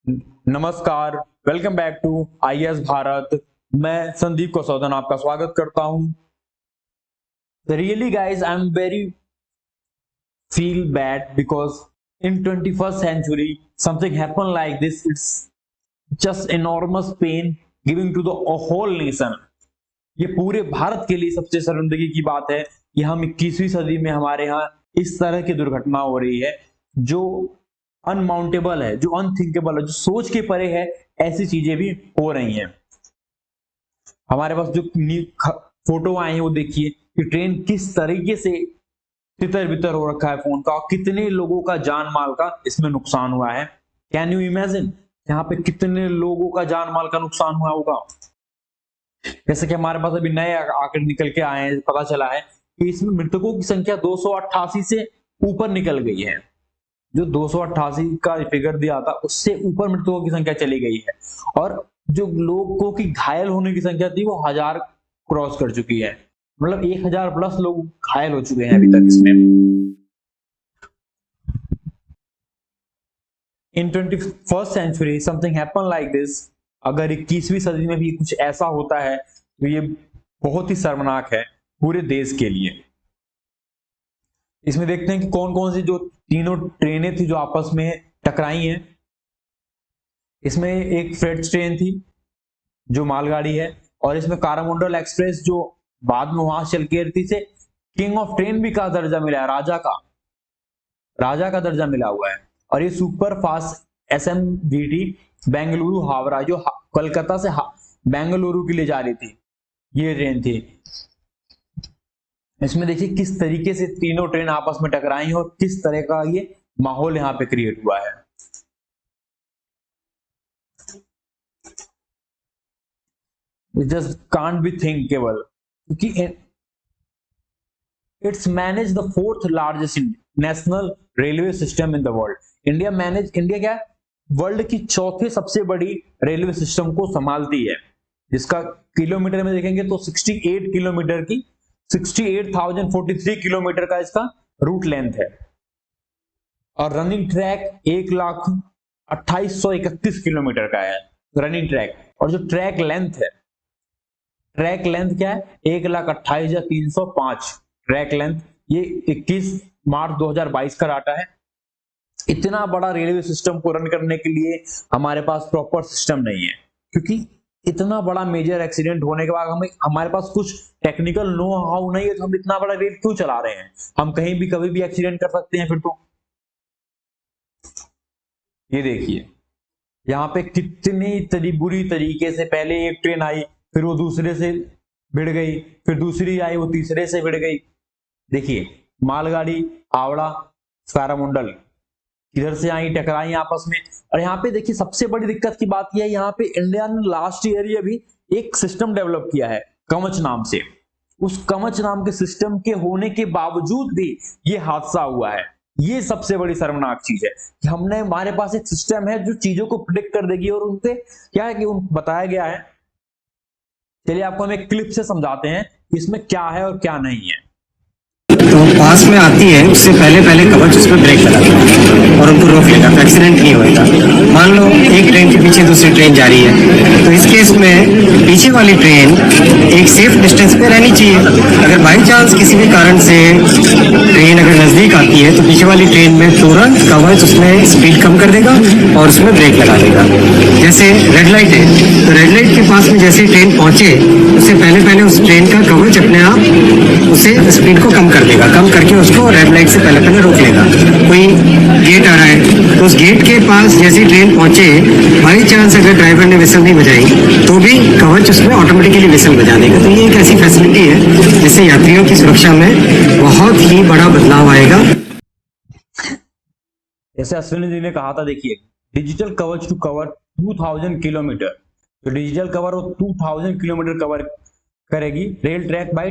नमस्कार, welcome back to IAS Bharat. मैं संदीप कसौदन आपका स्वागत करता हूं। Really guys, I am very feel bad because in 21st century something happen like this. It's just enormous pain giving to the whole nation. ये पूरे भारत के लिए सबसे शर्मिंदगी की बात है कि हम 21वीं सदी में हमारे यहाँ इस तरह की दुर्घटना हो रही है जो अनमाउंटेबल है, जो अनथिंकेबल है, जो सोच के परे है। ऐसी चीजें भी हो रही हैं। हमारे पास जो फोटो आए हैं वो देखिए कि ट्रेन किस तरीके से तितर बितर हो रखा है फोन का, और कितने लोगों का जान माल का इसमें नुकसान हुआ है। कैन यू इमेजिन यहाँ पे कितने लोगों का जान माल का नुकसान हुआ होगा। जैसे कि हमारे पास अभी नए आंकड़े निकल के आए हैं, पता चला है कि इसमें मृतकों की संख्या 288 से ऊपर निकल गई है। जो 288 का फिगर दिया था उससे ऊपर मृतकों की संख्या चली गई है, और जो लोगों की घायल होने की संख्या थी वो 1000 क्रॉस कर चुकी है। मतलब 1000 प्लस लोग घायल हो चुके हैं अभी तक इसमें। In 21st century something happen like this. अगर 21वीं सदी में भी कुछ ऐसा होता है तो ये बहुत ही शर्मनाक है पूरे देश के लिए। इसमें देखते हैं कि कौन कौन सी जो तीनों ट्रेनें थी जो आपस में टकराई हैं। इसमें एक फ्रेट ट्रेन थी जो मालगाड़ी है, और इसमें कारामंडल एक्सप्रेस जो बाद में वहां चल के थी से किंग ऑफ ट्रेन भी का दर्जा मिला है, राजा का दर्जा मिला हुआ है। और ये super fast SMVT Bengaluru Howrah जो कोलकाता से बेंगलुरु के लिए जा रही थी, ये ट्रेन थी। इसमें देखिए किस तरीके से तीनों ट्रेन आपस में टकराई और किस तरह का ये माहौल यहाँ पे क्रिएट हुआ है। जस्ट कांट बी थिंकेबल, क्योंकि it's manage the fourth largest national railway system in the world. India क्या वर्ल्ड की चौथे सबसे बड़ी रेलवे सिस्टम को संभालती है, जिसका किलोमीटर में देखेंगे तो 68 किलोमीटर की 68,043 किलोमीटर का इसका रूट लेंथ है, और रनिंग ट्रैक 1,28,31 किलोमीटर का है रनिंग ट्रैक। और जो ट्रैक लेंथ क्या है 1,28,305 ट्रैक लेंथ। ये 21 मार्च 2022 का डाटा है। इतना बड़ा रेलवे सिस्टम को रन करने के लिए हमारे पास प्रॉपर सिस्टम नहीं है, क्योंकि इतना बड़ा मेजर एक्सीडेंट होने के बाद हमारे पास कुछ टेक्निकल नो हाउ नहीं है, तो हम इतना बड़ा रेल क्यों चला रहे हैं। हम कहीं भी कभी भी एक्सीडेंट कर सकते हैं फिर तो। ये देखिए यहाँ पे कितनी बुरी तरीके से पहले एक ट्रेन आई, फिर वो दूसरे से भिड़ गई, फिर दूसरी आई वो तीसरे से भिड़ गई। देखिए मालगाड़ी हावड़ा कारामंडल इधर से आई टकराई आपस में। और यहाँ पे देखिए सबसे बड़ी दिक्कत की बात यह है, यहाँ पे इंडिया ने लास्ट ईयर ही अभी एक सिस्टम डेवलप किया है कवच नाम से। उस कवच नाम के सिस्टम के होने के बावजूद भी ये हादसा हुआ है। ये सबसे बड़ी शर्मनाक चीज है कि हमारे पास एक सिस्टम है जो चीजों को प्रिडिक्ट कर देगी, और उनसे क्या है कि बताया गया है। चलिए आपको हम एक क्लिप से समझाते हैं इसमें क्या है और क्या नहीं है। तो पास में आती है उससे पहले कवच उसमें ब्रेक लगाता है और उनको रोक लेगा, तो एक्सीडेंट नहीं होगा। मान लो एक ट्रेन के पीछे दूसरी ट्रेन जा रही है, तो इस केस में पीछे वाली ट्रेन एक सेफ डिस्टेंस पे रहनी चाहिए। अगर बाई चांस किसी भी कारण से ट्रेन अगर नजदीक आती है तो पीछे वाली ट्रेन में तुरंत कवच उसमें स्पीड कम कर देगा और उसमें ब्रेक लगा देगा। जैसे रेड लाइट है, तो रेड लाइट के पास में जैसे ट्रेन पहुंचे उससे पहले उस ट्रेन का कवच अपने आप उसे स्पीड को कम कर देगा, कम करके उसको रेड लाइट से पहले रोक लेगा। कोई गेट आ रहा है तो उस गेट के पास जैसी ट्रेन पहुंचे, बाई चांस अगर ड्राइवर ने विसल नहीं बजाई तो भी कवच उसमें ऑटोमेटिकली विसल बजा देगा। तो ये एक ऐसी फैसिलिटी है जिससे यात्रियों की सुरक्षा में बहुत ही बड़ा बदलाव आएगा। जैसे अश्विनी जी ने कहा था, देखिए डिजिटल कवच टू कवर 2000 किलोमीटर, तो डिजिटल कवर 2000 किलोमीटर कवर करेगी रेल ट्रैक बाई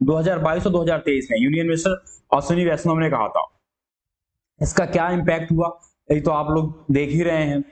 2022 और 2023 में, यूनियन मिनिस्टर अश्विनी वैष्णव ने कहा था। इसका क्या इंपैक्ट हुआ ये तो आप लोग देख ही रहे हैं।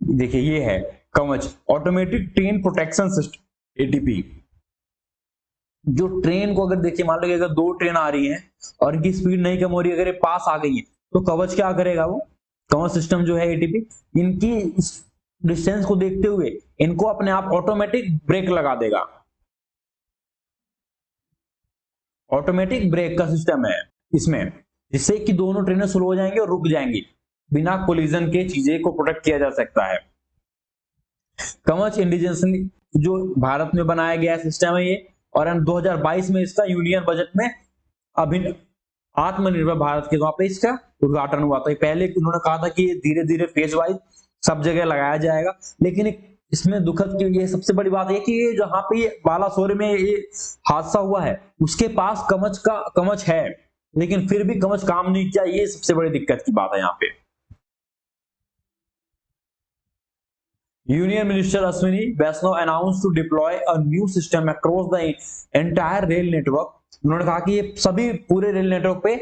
देखिए ये है कवच automatic train protection system ATP. जो ट्रेन को अगर देखिए मान लो अगर दो ट्रेन आ रही हैं और इनकी स्पीड नहीं कम हो रही, अगर ये पास आ गई है तो कवच क्या करेगा, वो कवच सिस्टम जो है एटीपी, इनकी डिस्टेंस को देखते हुए इनको अपने आप ऑटोमेटिक ब्रेक लगा देगा। ऑटोमेटिक ब्रेक का सिस्टम है इसमें, जिससे कि दोनों ट्रेनें स्लो हो जाएंगी और रुक जाएंगी, बिना कोलिजन के चीजें को प्रोटेक्ट किया जा सकता है। कवच इंडिजिनसली जो भारत में बनाया गया सिस्टम है ये, और 2022 में इसका यूनियन बजट में अभिन्न आत्मनिर्भर भारत के वहां पे इसका उद्घाटन हुआ था। पहले उन्होंने कहा था कि धीरे धीरे फेज वाइज सब जगह लगाया जाएगा, लेकिन इसमें दुखद की ये सबसे बड़ी बात है कि ये जहां पे ये बालासोर में ये हादसा हुआ है उसके पास कवच है, लेकिन फिर भी कवच काम नहीं किया। ये सबसे बड़ी दिक्कत की बात है यहाँ पे। Union minister Ashwini Vaishnaw announce to deploy a new system across the entire rail network. उन्होंने कहा कि ये सभी पूरे रेल नेटवर्क पे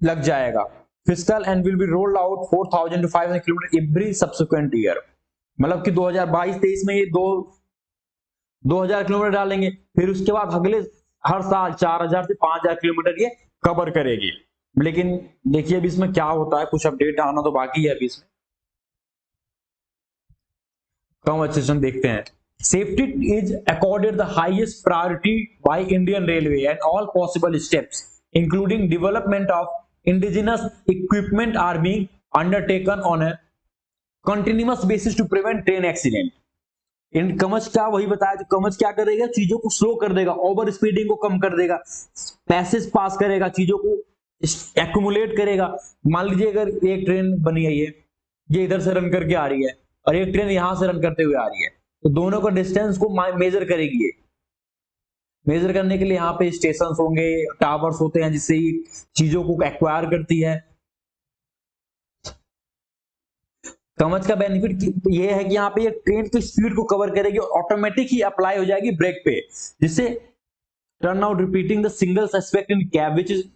लग जाएगा। Physical and will be rolled out 4000 to 500 kilometre every subsequent year. मतलब कि 2022-23 में ये 2000 किलोमीटर डालेंगे, फिर उसके बाद अगले हर साल 4000 से 5000 किलोमीटर ये कवर करेगी। लेकिन देखिए अभी इसमें क्या होता है, कुछ अपडेट आना तो बाकी है अभी इसमें। कवच सिस्टम देखते हैं। Safety is accorded the highest priority by Indian railway and all possible steps including development of indigenous equipment are being undertaken on a continuous basis to prevent train accident. इन कवच का वही बताया, तो कवच क्या करेगा, चीजों को स्लो कर देगा, ओवर स्पीडिंग को कम कर देगा, पैसेज पास करेगा, चीजों को एक्यूमुलेट करेगा। मान लीजिए अगर एक ट्रेन बनी है, ये इधर से रन करके आ रही है और एक ट्रेन यहां से रन करते हुए आ रही है, तो दोनों का डिस्टेंस को मेजर करेगी। ये मेजर करने के लिए यहाँ पे स्टेशन होंगे, टावर्स होते हैं, जिससे चीजों को एक्वायर करती है। कवच का बेनिफिट ये है कि यहाँ पे ये ट्रेन की स्पीड को कवर करेगी और ऑटोमेटिक ही अप्लाई हो जाएगी ब्रेक पे, जिससे turn out repeating the single suspect in cab which is,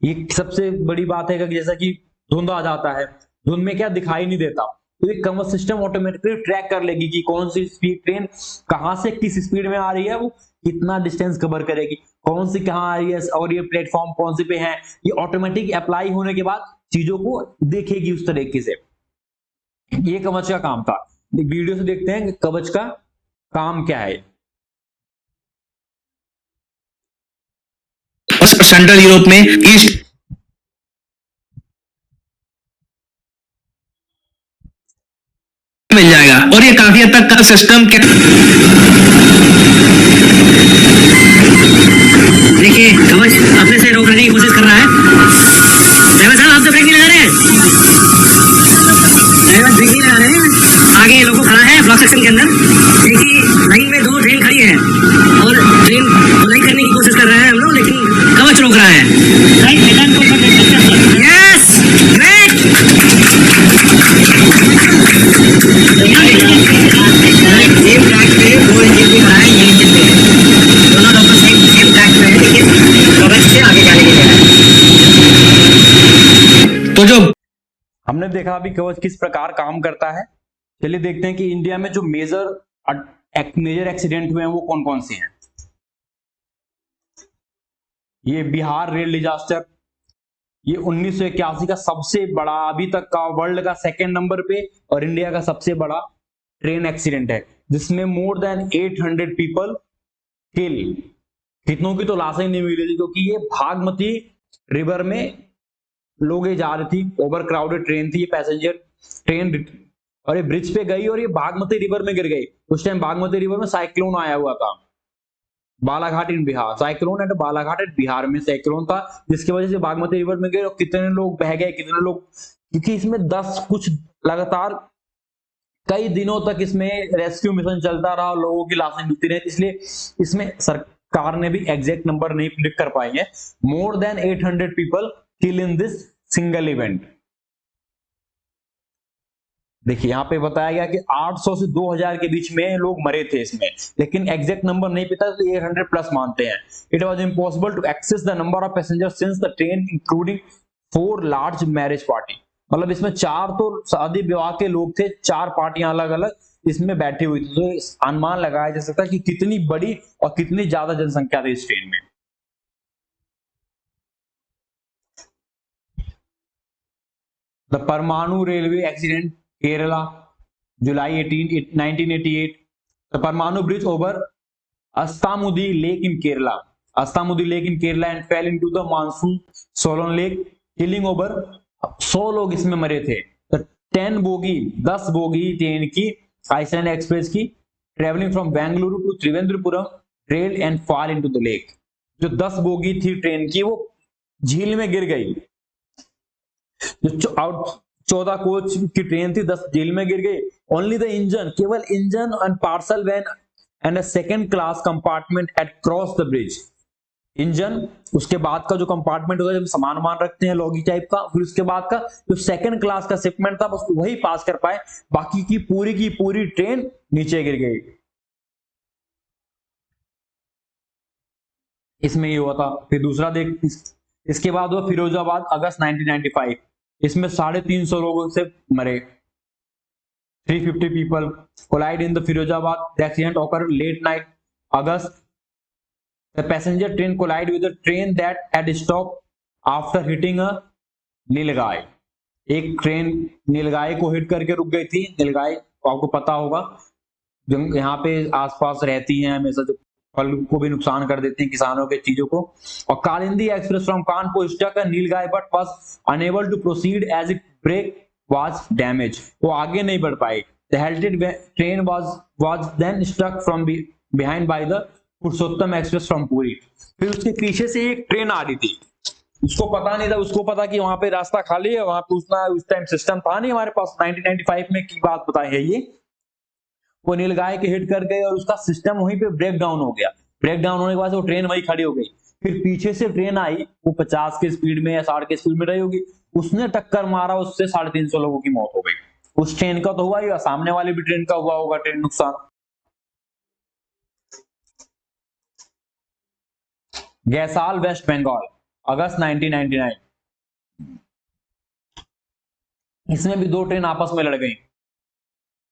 ये सबसे बड़ी बात है कि जैसा कि धुंध आ जाता है, धुंध में क्या दिखाई नहीं देता, तो ये कवच सिस्टम ऑटोमेटिकली ट्रैक कर लेगी कि कौन सी स्पीड ट्रेन कहां से किस स्पीड में आ रही है, वो कितना डिस्टेंस कवर करेगी, कौन सी कहां आ रही है और ये प्लेटफॉर्म कौन से पे है। ये ऑटोमेटिक अप्लाई होने के बाद चीजों को देखेगी उस तरीके से। ये कवच का काम था। वीडियो से देखते हैं कि कवच का काम क्या है। सेंट्रल यूरोप में ईस्ट मिल जाएगा और ये काफी हद तक का सिस्टम देखिए कवच अपने से रोकने की कोशिश कर रहा है। ड्राइवर साहब आप तो ब्रेक नहीं लगा रहे हैं, ड्राइवर ब्रेक नहीं लगा रहे हैं। आगे ये लोगो खड़ा है ब्लॉक सेक्शन के अंदर। देखिए लाइन में दो ट्रेन खड़ी है और ट्रेन लाइन करने की कोशिश कर रहे हैं हम लोग, लेकिन कवच रोक रहा है। Yes great. सेम ट्रैक पे दो इंजन भी खड़ा है, ये इंजन पे है, दोनों लोग सेम ट्रैक पे है, लेकिन कवच से आगे जाने के लिए है। तो जो हमने देखा अभी कवच किस प्रकार काम करता है। चलिए देखते हैं कि इंडिया में जो मेजर एक्सीडेंट हुए हैं वो कौन कौन से हैं। ये बिहार रेल डिजास्टर, ये 1981 का सबसे बड़ा, अभी तक का वर्ल्ड का सेकंड नंबर पे और इंडिया का सबसे बड़ा ट्रेन एक्सीडेंट है, जिसमें मोर देन 800 पीपल किल। कितनों की तो लाशें नहीं मिली थी, क्योंकि ये भागमती रिवर में लोग जा रही थी, ओवर क्राउडेड ट्रेन थी, ये पैसेंजर ट्रेन, और ये ब्रिज पे गई और ये बागमती रिवर में गिर गई। उस टाइम बागमती रिवर में साइक्लोन आया हुआ था, Balaghat in Bihar, cyclone at Balaghat at Bihar में साइक्लोन था, जिसकी वजह से बागमती रिवर में गए और कितने लोग बह गए, कितने लोग, क्योंकि इसमें 10 कुछ लगातार कई दिनों तक इसमें रेस्क्यू मिशन चलता रहा, लोगों की लाशें मिलती रही, इसलिए इसमें सरकार ने भी एग्जैक्ट नंबर नहीं प्रिडिक्ट कर पाई है। More than 800 people kill in this single event. देखिए यहाँ पे बताया गया कि 800 से 2000 के बीच में लोग मरे थे इसमें, लेकिन एग्जैक्ट नंबर नहीं पता, तो 800 प्लस मानते हैं। It was impossible to access the number of passenger since the train including 4 large marriage party. मतलब इसमें 4 तो शादी विवाह के लोग थे, 4 पार्टियां अलग अलग इसमें बैठी हुई थी, तो अनुमान लगाया जा सकता है कि कितनी बड़ी और कितनी ज्यादा जनसंख्या थी इस ट्रेन में। The Peruman railway accident Kerala July 18 1988, the Peruman bridge over Ashtamudi lake in Kerala, Ashtamudi lake in Kerala and fell into the monsoon सोलन लेक, किलिंग ओवर 100 लोग इसमें मरे थे। 10 बोगी ट्रेन की आइसलैंड एक्सप्रेस की travelling from Bengaluru to Thiruvananthapuram trail and fall into the lake. जो 10 bogie थी train की वो झील में गिर गई। जो 14 कोच की ट्रेन थी 10 झील में गिर गई। ओनली द इंजन, केवल engine and parcel van and a second class compartment had cross the bridge. Engine, उसके बाद का जो कंपार्टमेंट होता है जब सामान मान रखते हैं लॉगी टाइप का, फिर उसके बाद का जो सेकंड क्लास का शिपमेंट था बस वही पास कर पाए, बाकी की पूरी ट्रेन नीचे गिर गई। इसमें ये हुआ था। फिर दूसरा देख, इसके बाद हुआ फिरोजाबाद अगस्त 1995, इसमें 350 लोगों से मरे। 350 people collide in the Firozabad. The accident occurred late night August. The passenger train collided with a train that had stopped after hitting a नीलगाय। एक ट्रेन नीलगाय को हिट करके रुक गई थी। नीलगाय आपको पता होगा जो यहाँ पे आसपास रहती हैं, हमेशा जो फल को भी नुकसान कर देती हैं, किसानों के चीजों को। और Kalindi express from Kanpur stuck a nilgai but was unable to proceed as it brake was damage. वो आगे नहीं बढ़ पाई। The halted train was then struck from behind by the Purushottam express from Puri. फिर उसके पीछे से एक ट्रेन आ रही थी, उसको पता नहीं था, उसको पता कि वहां पे रास्ता खाली है, वहां पे उस टाइम सिस्टम था नहीं हमारे पास। 1995 में की बात बताई है ये। वो नीलगाय के हिट कर गए और उसका सिस्टम वहीं पे ब्रेक डाउन हो गया। ब्रेक डाउन होने के बाद वो ट्रेन वहीं खड़ी हो गई। फिर पीछे से ट्रेन आई, वो 50 के स्पीड में या 60 के स्पीड में रही होगी, उसने टक्कर मारा, उससे 350 लोगों की मौत हो गई। उस ट्रेन का तो हुआ ही, सामने वाली भी ट्रेन का हुआ होगा ट्रेन नुकसान। गैसाल वेस्ट बंगाल अगस्त 1999, इसमें भी 2 ट्रेन आपस में लड़ गई,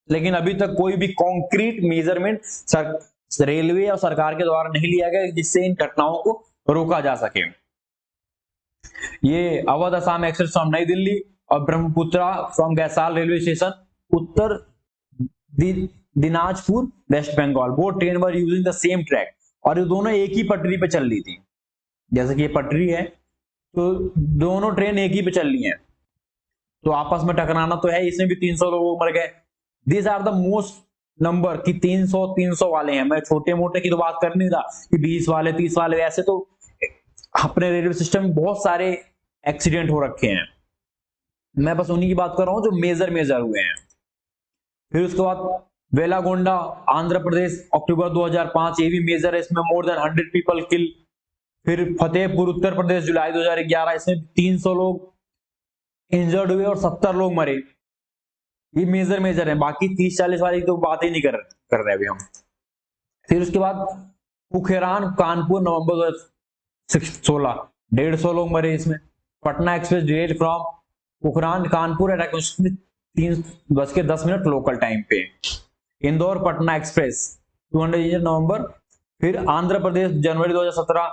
लेकिन अभी तक कोई भी कॉन्क्रीट मेजरमेंट रेलवे और सरकार के द्वारा नहीं लिया गया जिससे इन घटनाओं को रोका जा सके। ये अवध असम एक्सप्रेस फ्रॉम नई दिल्ली और Brahmaputra from Gaisal railway station Uttar Dinajpur West Bengal, वो train were using the same track, और ये दोनों एक ही पटरी पे चल रही थी। जैसे कि ये पटरी है तो दोनों ट्रेन एक ही पे चल रही हैं, तो आपस में टकराना तो है। इसमें भी 300 लोग मर गए। These are the most number कि 300 वाले हैं। मैं छोटे मोटे की तो बात कर नहीं रहा कि 20 वाले 30 वाले, ऐसे तो अपने रेलवे सिस्टम में बहुत सारे एक्सीडेंट हो रखे हैं। मैं बस उन्हीं की बात कर रहा हूं जो मेजर हुए हैं। फिर उसके बाद वेलागोंडा आंध्र प्रदेश अक्टूबर 2005, ये भी मेजर है, इसमें मोर देन 100 पीपल किल। फिर फतेहपुर उत्तर प्रदेश जुलाई 2011, इसमें 300 लोग इंजर्ड हुए और 70 लोग मरे। ये मेजर है, बाकी 30-40 वाली तो बात ही नहीं कर रहे अभी हम। फिर उसके बाद पुखेरान कानपुर नवंबर 2016, 150 लोग मरे इसमें। Patna express delayed from Pukhrayan Kanpur at 3:10 local time पे। इंदौर पटना एक्सप्रेस 200 नवंबर। फिर आंध्र प्रदेश जनवरी 2017,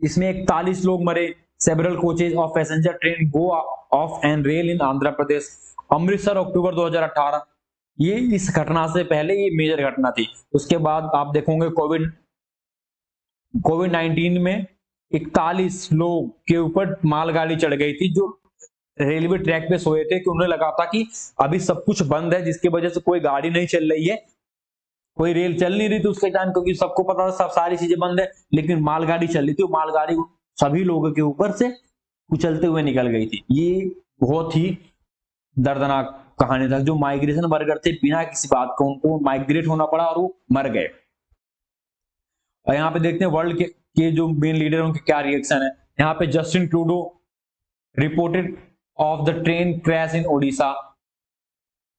इसमें 41 लोग मरे। Several coaches of passenger train go off and rail in Andhra Pradesh. Amritsar अक्टूबर 2018, ये इस घटना से पहले ये मेजर घटना थी। उसके बाद आप देखोगे कोविड-19 में 41 लोग के ऊपर मालगाड़ी चढ़ गई थी जो रेलवे ट्रैक पे सोए थे, कि उन्हें लगा था कि अभी सब कुछ बंद है, जिसकी वजह से कोई गाड़ी नहीं चल रही है, कोई रेल चल नहीं रही थी उसके टाइम, क्योंकि सबको पता था सब सारी चीजें बंद है, लेकिन मालगाड़ी चल रही थी। मालगाड़ी सभी लोगों के ऊपर से कुचलते हुए निकल गई थी। ये बहुत ही दर्दनाक कहानी था। जो माइग्रेशन वर्कर थे, बिना किसी बात को उनको माइग्रेट होना पड़ा और वो मर गए। और यहाँ पे देखते हैं वर्ल्ड के जो मेन लीडर उनके क्या रिएक्शन है। यहाँ पे Justin Trudeau reported of the train crash in Odisha.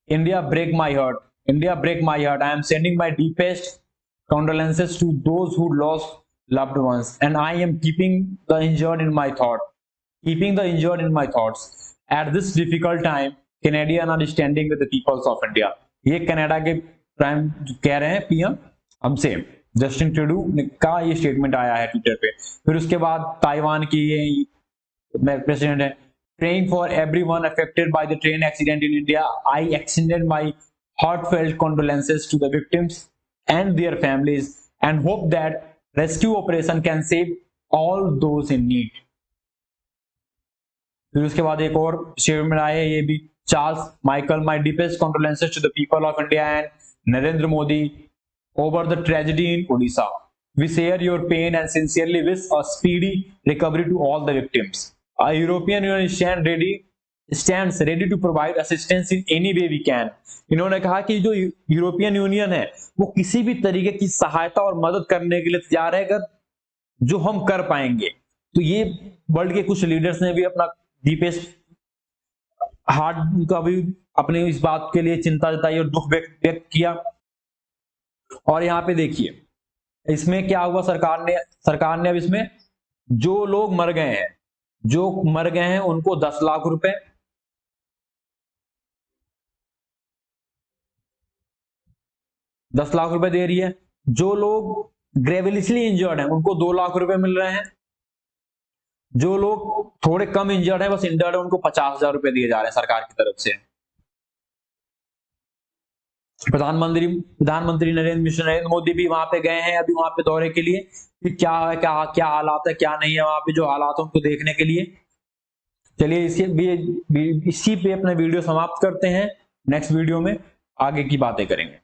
India break my heart. I am sending my deepest condolences to those who lost loved ones, and I am keeping the injured in my thoughts. At this difficult time, Canadians are standing with the peoples of India. ये Canada के prime कह रहे हैं, PM हमसे। Justin Trudeau का ये statement आया है ट्विटर पे। फिर उसके बाद ताइवान की ये प्रेसिडेंट है praying for everyone affected by the train accident in India. I extended my heartfelt condolences to the victims and their families and hope that rescue operation can save all those in need. फिर उसके बाद एक और statement आया है, ये भी Charles Michel, my deepest condolences to the people of India and Narendra Modi over the tragedy in Odisha. We share your pain and sincerely wish a speedy recovery to all the victims. Our European Union stands ready to provide assistance in any way we can. इन्होंने कहा कि जो European union है वो किसी भी तरीके की सहायता और मदद करने के लिए तैयार है अगर जो हम कर पाएंगे. तो ये वर्ल्ड के कुछ लीडर्स ने भी अपना डीपेस्ट हार्ट का भी अपने इस बात के लिए चिंता जताई और दुख व्यक्त किया. और यहाँ पे देखिए इसमें क्या हुआ, सरकार ने अब इसमें जो लोग मर गए हैं उनको 10 लाख रुपए, 10 लाख रुपए दे रही है. जो लोग ग्रेवलियसली इंजर्ड हैं उनको 2 लाख रुपए मिल रहे हैं. जो लोग थोड़े कम इंजर्ड हैं, बस इंजर्ड है, उनको 50,000 रुपए दिए जा रहे हैं सरकार की तरफ से. प्रधानमंत्री नरेंद्र मोदी भी वहां पे गए हैं अभी वहां पे दौरे के लिए कि क्या है, क्या हालात है, क्या नहीं है वहां पे, जो हालात है उनको देखने के लिए. चलिए इसी पे अपना वीडियो समाप्त करते हैं. नेक्स्ट वीडियो में आगे की बातें करेंगे.